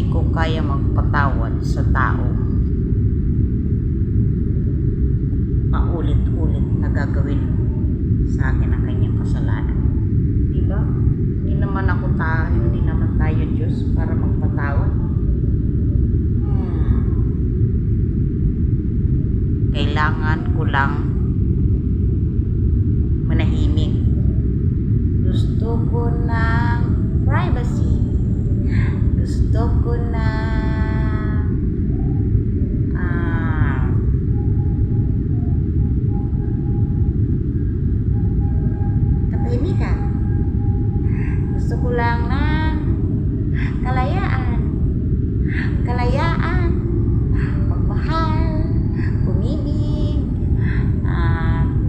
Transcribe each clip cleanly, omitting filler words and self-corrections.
hindi ko kaya magpatawad sa tao paulit-ulit na gagawin sa akin ang kanyang kasalanan. Diba? Hindi naman tayo Diyos para magpatawad. Kailangan ko lang manahimik. Gusto ko ng privacy. Gusto ko na katahimikan. Gusto ko lang ng kalayaan. Magmahal, umibig,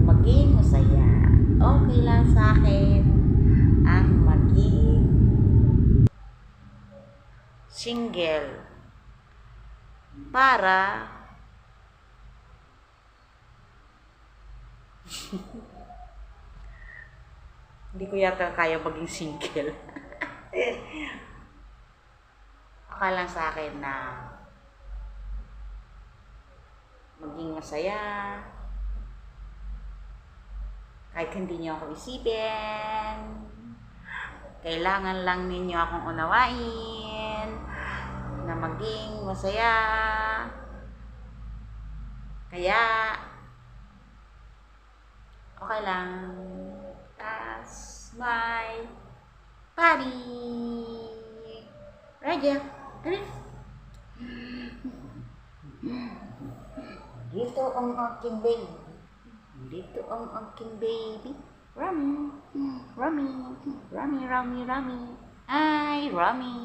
maging masaya. Okay lang sa akin ang maging single para hindi ko yata kaya maging single. Okay lang sa akin na maging masaya kahit hindi niyo ako isipin. Kailangan lang ninyo akong unawain na maging masaya. Kaya okay lang. That's my body. Raja, ano? Dito ang aking baby. Dito ang aking baby. Rami. Ay, Rami.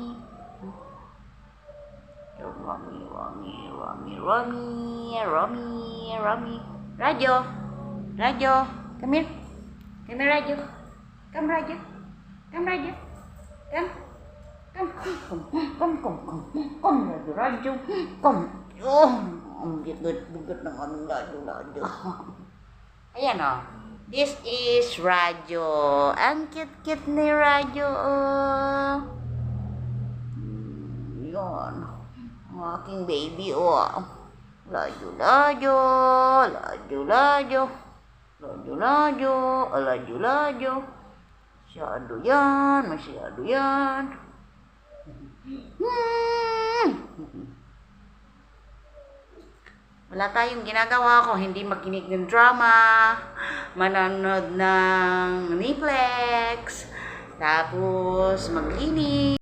Rami. Rajo. Come here. Rajo. Come, Rajo. Come, Rajo. Come, Rajo. Come. Oh, ang bigat ng aming Rajo. Ayan o. This is Rajo. Ang cute ni Rajo. Yan. Ang aking baby o. Rajo. Masyado yan. Wala tayong ginagawa ko, hindi makinig ng drama, manonood ng Netflix, tapos maglinis.